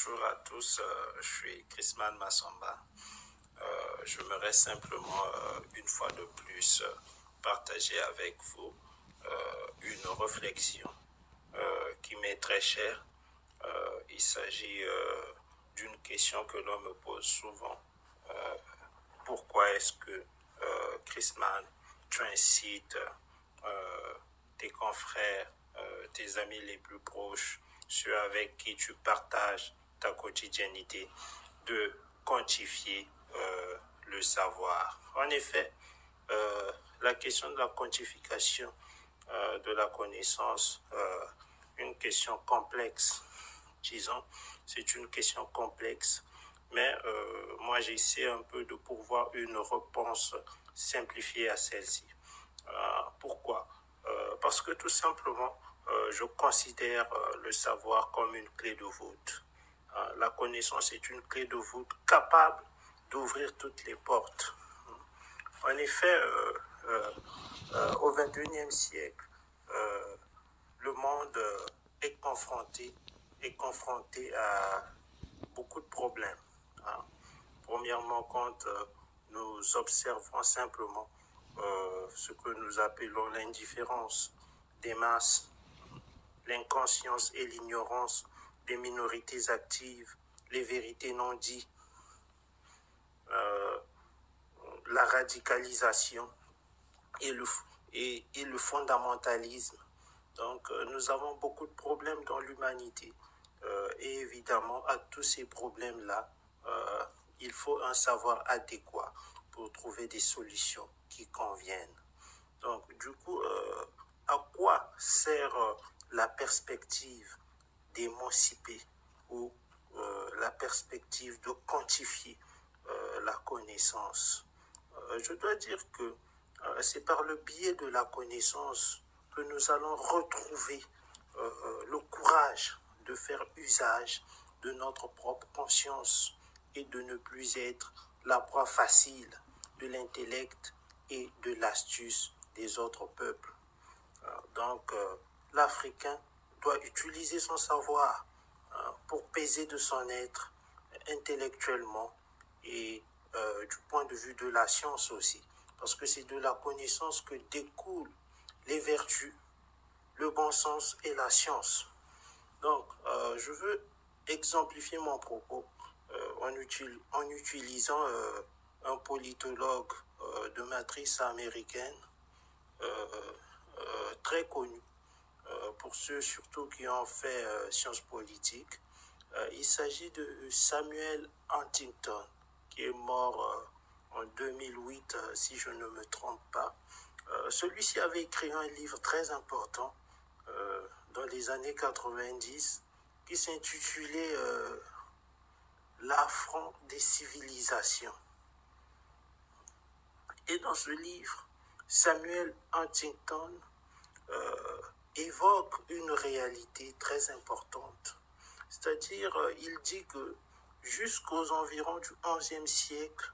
Bonjour à tous, je suis Chrisman Massamba. J'aimerais simplement une fois de plus partager avec vous une réflexion qui m'est très chère. Il s'agit d'une question que l'on me pose souvent. Pourquoi est-ce que Chrisman, tu incites tes confrères, tes amis les plus proches, ceux avec qui tu partages ta quotidiennité, de quantifier le savoir. En effet, la question de la quantification de la connaissance, une question complexe, disons, c'est une question complexe, mais moi j'essaie un peu de pourvoir une réponse simplifiée à celle-ci. Pourquoi? Parce que tout simplement, je considère le savoir comme une clé de voûte. La connaissance est une clé de voûte capable d'ouvrir toutes les portes. En effet, au XXIe siècle, le monde est confronté à beaucoup de problèmes. Hein. Premièrement, quand nous observons simplement ce que nous appelons l'indifférence des masses, l'inconscience et l'ignorance des minorités actives, les vérités non dites, la radicalisation et le fondamentalisme. Donc, nous avons beaucoup de problèmes dans l'humanité. Et évidemment, à tous ces problèmes-là, il faut un savoir adéquat pour trouver des solutions qui conviennent. Donc, du coup, à quoi sert la perspective d'émanciper ou la perspective de quantifier la connaissance? Je dois dire que c'est par le biais de la connaissance que nous allons retrouver le courage de faire usage de notre propre conscience et de ne plus être la proie facile de l'intellect et de l'astuce des autres peuples. Donc, l'Africain doit utiliser son savoir pour peser de son être intellectuellement et du point de vue de la science aussi. Parce que c'est de la connaissance que découlent les vertus, le bon sens et la science. Donc, je veux exemplifier mon propos en utilisant un politologue de matrice américaine très connu pour ceux surtout qui ont fait sciences politiques. Il s'agit de Samuel Huntington, qui est mort en 2008, si je ne me trompe pas. Celui-ci avait écrit un livre très important dans les années 90 qui s'intitulait L'affront des civilisations. Et dans ce livre, Samuel Huntington évoque une réalité très importante. C'est-à-dire, il dit que jusqu'aux environs du XIe siècle,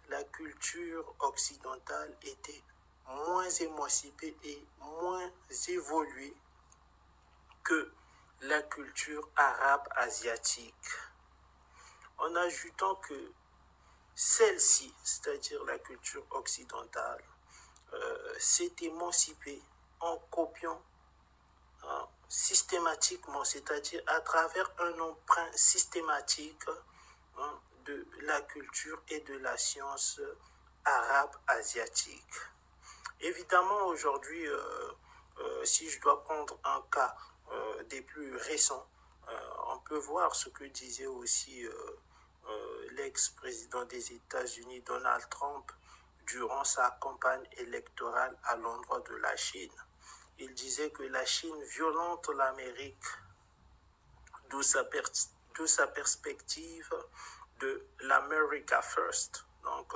la culture occidentale était moins émancipée et moins évoluée que la culture arabe asiatique. En ajoutant que celle-ci, c'est-à-dire la culture occidentale, s'est émancipée en copiant systématiquement, c'est-à-dire à travers un emprunt systématique de la culture et de la science arabe asiatique. Évidemment, aujourd'hui, si je dois prendre un cas des plus récents, on peut voir ce que disait aussi l'ex-président des États-Unis, Donald Trump, durant sa campagne électorale à l'endroit de la Chine. Il disait que la Chine violente l'Amérique, d'où sa perspective de l'America First, donc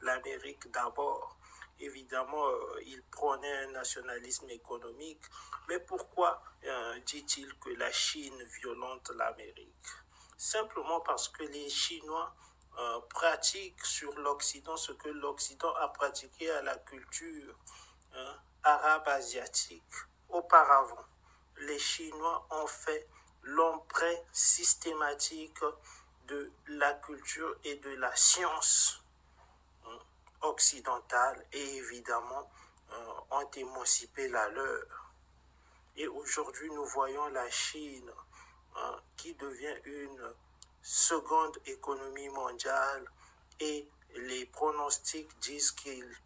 l'Amérique d'abord. Évidemment, il prônait un nationalisme économique, mais pourquoi dit-il que la Chine violente l'Amérique? Simplement parce que les Chinois pratiquent sur l'Occident ce que l'Occident a pratiqué à la culture arabe asiatique auparavant. Les Chinois ont fait l'emprunt systématique de la culture et de la science occidentale et évidemment ont émancipé la leur. Et aujourd'hui, nous voyons la Chine qui devient une seconde économie mondiale et les pronostics disent qu'elle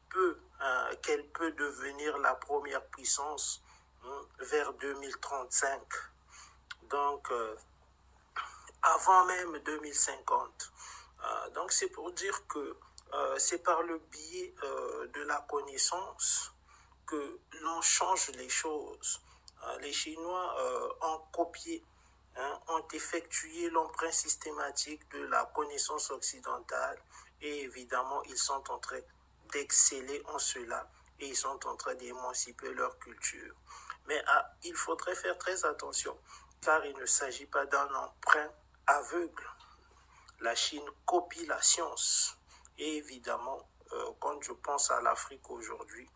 peut devenir la première puissance vers 2035. Donc, avant même 2050. Donc, c'est pour dire que c'est par le biais de la connaissance que l'on change les choses. Les Chinois ont copié, ont effectué l'emprunt systématique de la connaissance occidentale et évidemment, ils sont en train d'exceller en cela et ils sont en train d'émanciper leur culture. Mais il faudrait faire très attention car il ne s'agit pas d'un emprunt aveugle. La Chine copie la science et évidemment, quand je pense à l'Afrique aujourd'hui,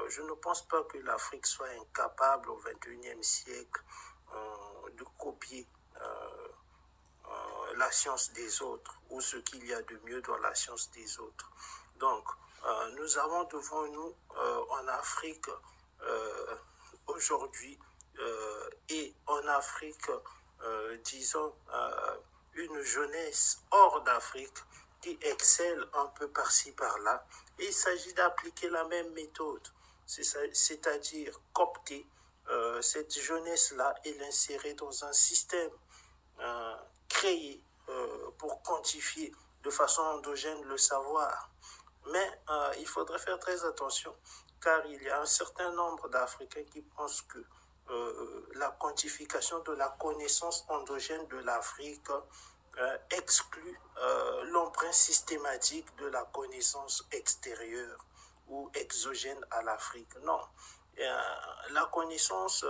je ne pense pas que l'Afrique soit incapable au XXIe siècle de copier la science des autres ou ce qu'il y a de mieux dans la science des autres. Donc, nous avons devant nous en Afrique aujourd'hui et en Afrique, disons, une jeunesse hors d'Afrique qui excelle un peu par-ci, par-là. Et il s'agit d'appliquer la même méthode, c'est-à-dire coopter cette jeunesse-là et l'insérer dans un système créé pour quantifier de façon endogène le savoir. Mais il faudrait faire très attention, car il y a un certain nombre d'Africains qui pensent que la quantification de la connaissance endogène de l'Afrique exclut l'emprunt systématique de la connaissance extérieure ou exogène à l'Afrique. Non, la connaissance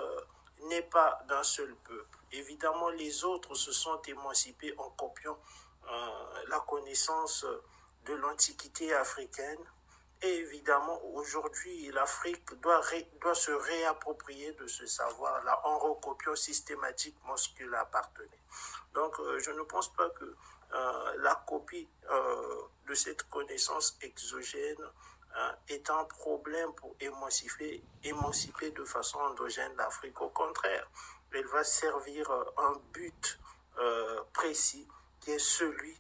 n'est pas d'un seul peuple. Évidemment, les autres se sont émancipés en copiant la connaissance de l'Antiquité africaine. Et évidemment, aujourd'hui, l'Afrique doit se réapproprier de ce savoir-là en recopiant systématiquement ce qui lui appartenait. Donc, je ne pense pas que la copie de cette connaissance exogène est un problème pour émanciper de façon endogène l'Afrique. Au contraire, elle va servir un but précis qui est celui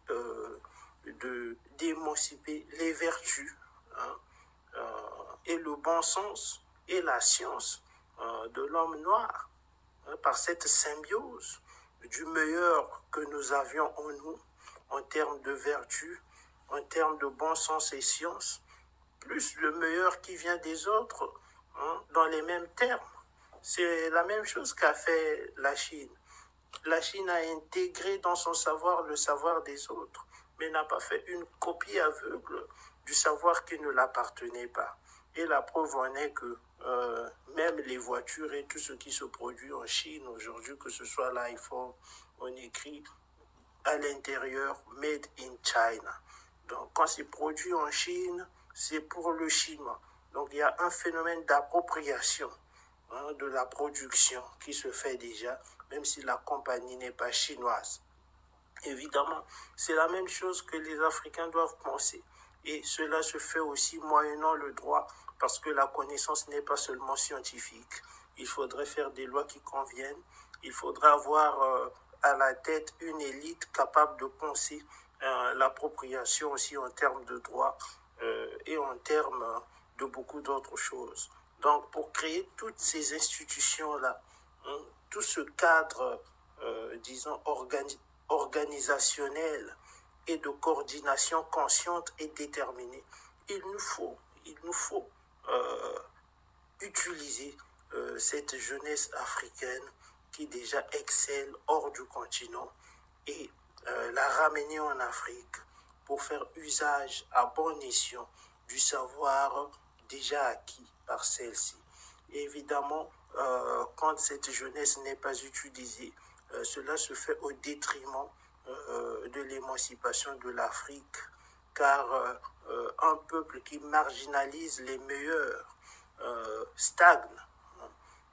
d'émanciper les vertus et le bon sens et la science de l'homme noir par cette symbiose du meilleur que nous avions en nous en termes de vertu, en termes de bon sens et science, plus le meilleur qui vient des autres dans les mêmes termes. C'est la même chose qu'a fait la Chine. La Chine a intégré dans son savoir le savoir des autres, mais n'a pas fait une copie aveugle du savoir qui ne l'appartenait pas. Et la preuve en est que même les voitures et tout ce qui se produit en Chine aujourd'hui, que ce soit l'iPhone, on écrit à l'intérieur « Made in China ». Donc quand c'est produit en Chine, c'est pour le chinois. Donc il y a un phénomène d'appropriation de la production qui se fait déjà, même si la compagnie n'est pas chinoise. Évidemment, c'est la même chose que les Africains doivent penser. Et cela se fait aussi moyennant le droit, parce que la connaissance n'est pas seulement scientifique. Il faudrait faire des lois qui conviennent. Il faudra avoir à la tête une élite capable de penser l'appropriation aussi en termes de droit et en termes de beaucoup d'autres choses. Donc, pour créer toutes ces institutions-là, tout ce cadre, disons, organisationnel et de coordination consciente et déterminée, il nous faut utiliser cette jeunesse africaine qui déjà excelle hors du continent et la ramener en Afrique pour faire usage à bon escient du savoir déjà acquis par celle-ci. Et évidemment, quand cette jeunesse n'est pas utilisée, cela se fait au détriment de l'émancipation de l'Afrique, car un peuple qui marginalise les meilleurs stagne.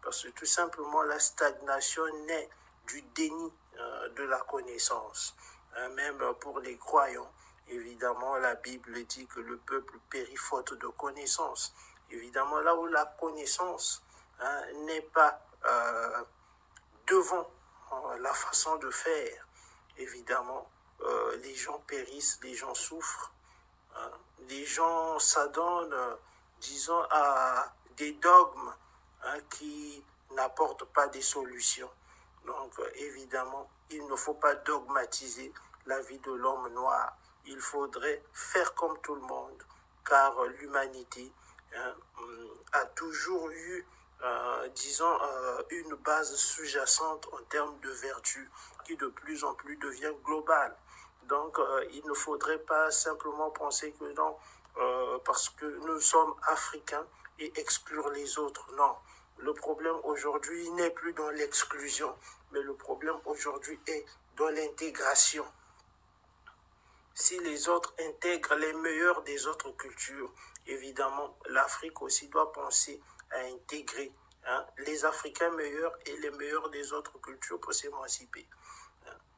Parce que tout simplement, la stagnation naît du déni de la connaissance. Même pour les croyants, évidemment, la Bible dit que le peuple périt faute de connaissance. Évidemment, là où la connaissance n'est pas devant la façon de faire, évidemment, les gens périssent, les gens souffrent, hein. Les gens s'adonnent, disons, à des dogmes qui n'apportent pas des solutions. Donc, évidemment, il ne faut pas dogmatiser la vie de l'homme noir. Il faudrait faire comme tout le monde, car l'humanité a toujours eu, disons, une base sous-jacente en termes de vertu qui de plus en plus devient globale. Donc, il ne faudrait pas simplement penser que non, parce que nous sommes africains et exclure les autres. Non, le problème aujourd'hui n'est plus dans l'exclusion, mais le problème aujourd'hui est dans l'intégration. Si les autres intègrent les meilleurs des autres cultures, évidemment, l'Afrique aussi doit penser à intégrer les Africains meilleurs et les meilleurs des autres cultures pour s'émanciper.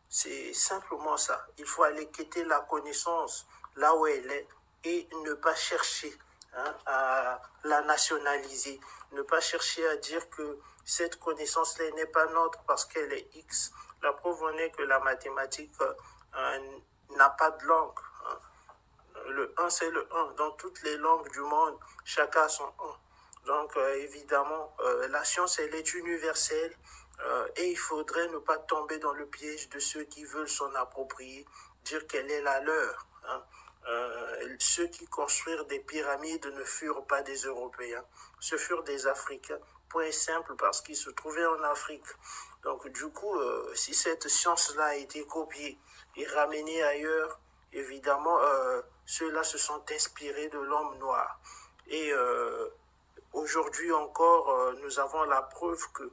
C'est simplement ça. Il faut aller quêter la connaissance là où elle est et ne pas chercher à la nationaliser, ne pas chercher à dire que cette connaissance-là n'est pas nôtre parce qu'elle est X. La preuve en est que la mathématique n'a pas de langue. Le 1, c'est le 1. Dans toutes les langues du monde, chacun a son 1. Donc, évidemment, la science, elle est universelle. Et il faudrait ne pas tomber dans le piège de ceux qui veulent s'en approprier, dire qu'elle est la leur. Ceux qui construirent des pyramides ne furent pas des Européens, ce furent des Africains. Point simple, parce qu'ils se trouvaient en Afrique. Donc du coup, si cette science-là a été copiée et ramenée ailleurs, évidemment, ceux-là se sont inspirés de l'homme noir. Et aujourd'hui encore, nous avons la preuve que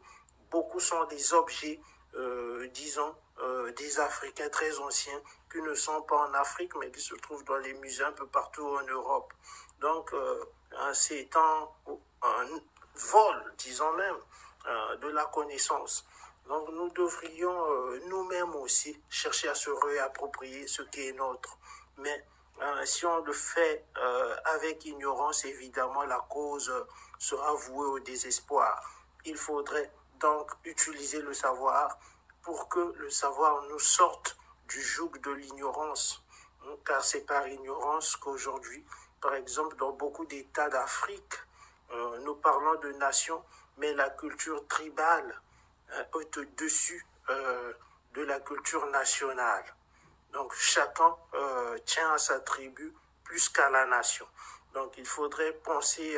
beaucoup sont des objets, disons, des Africains très anciens qui ne sont pas en Afrique, mais qui se trouvent dans les musées un peu partout en Europe. Donc, c'est un vol, disons même, de la connaissance. Donc, nous devrions nous-mêmes aussi chercher à se réapproprier ce qui est nôtre. Mais si on le fait avec ignorance, évidemment, la cause sera vouée au désespoir. Il faudrait donc utiliser le savoir pour que le savoir nous sorte du joug de l'ignorance. Car c'est par ignorance qu'aujourd'hui, par exemple, dans beaucoup d'États d'Afrique, nous parlons de nations, mais la culture tribale est au-dessus de la culture nationale. Donc chacun tient à sa tribu plus qu'à la nation. Donc il faudrait penser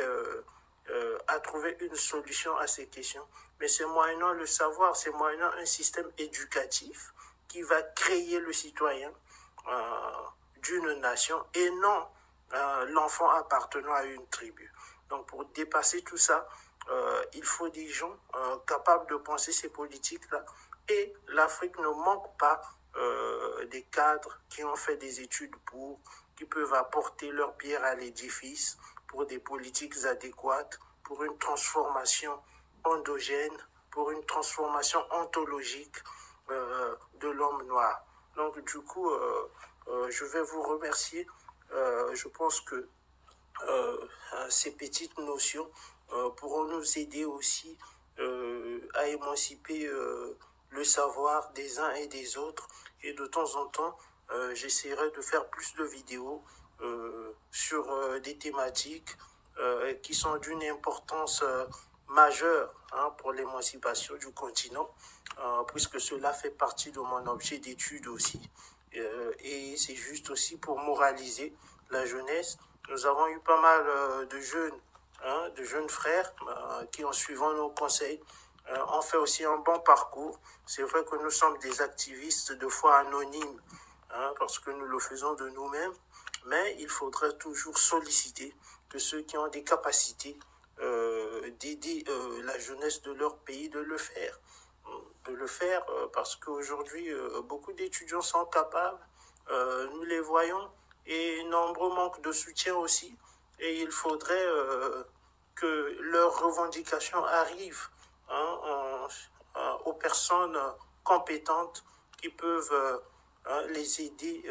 à trouver une solution à ces questions. Mais c'est moyennant le savoir, c'est moyennant un système éducatif qui va créer le citoyen d'une nation et non l'enfant appartenant à une tribu. Donc pour dépasser tout ça, il faut des gens capables de penser ces politiques-là. Et l'Afrique ne manque pas des cadres qui ont fait des études qui peuvent apporter leur pierre à l'édifice pour des politiques adéquates, pour une transformation endogène, pour une transformation ontologique de l'homme noir. Donc du coup, je vais vous remercier. Je pense que ces petites notions pourront nous aider aussi à émanciper le savoir des uns et des autres. Et de temps en temps, j'essaierai de faire plus de vidéos sur des thématiques qui sont d'une importance majeure pour l'émancipation du continent, puisque cela fait partie de mon objet d'étude aussi. Et c'est juste aussi pour moraliser la jeunesse. Nous avons eu pas mal de jeunes frères qui, en suivant nos conseils, ont fait aussi un bon parcours. C'est vrai que nous sommes des activistes de foi anonymes, parce que nous le faisons de nous-mêmes, mais il faudrait toujours solliciter que ceux qui ont des capacités d'aider la jeunesse de leur pays de le faire. Parce qu'aujourd'hui, beaucoup d'étudiants sont capables, nous les voyons, et nombreux manquent de soutien aussi. Et il faudrait que leurs revendications arrivent aux personnes compétentes qui peuvent les aider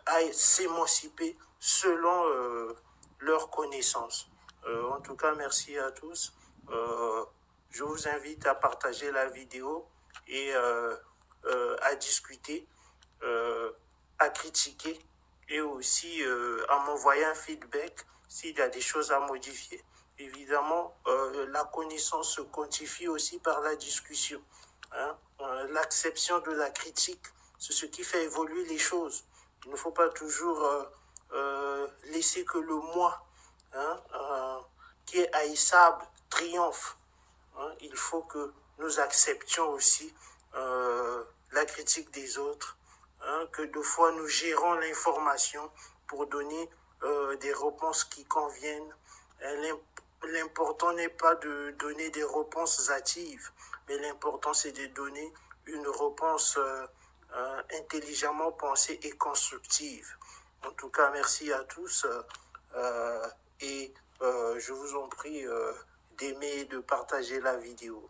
à s'émanciper selon leurs connaissances. En tout cas, merci à tous. Je vous invite à partager la vidéo et à discuter, à critiquer et aussi à m'envoyer un feedback s'il y a des choses à modifier. Évidemment, la connaissance se quantifie aussi par la discussion. Hein? L'acception de la critique, c'est ce qui fait évoluer les choses. Il ne faut pas toujours laisser que le moi, hein, qui est haïssable, triomphe. Hein? Il faut que nous acceptions aussi la critique des autres, hein, que deux fois nous gérons l'information pour donner des réponses qui conviennent. L'important n'est pas de donner des réponses hâtives, mais l'important c'est de donner une réponse intelligemment pensée et constructive. En tout cas, merci à tous et je vous en prie d'aimer et de partager la vidéo.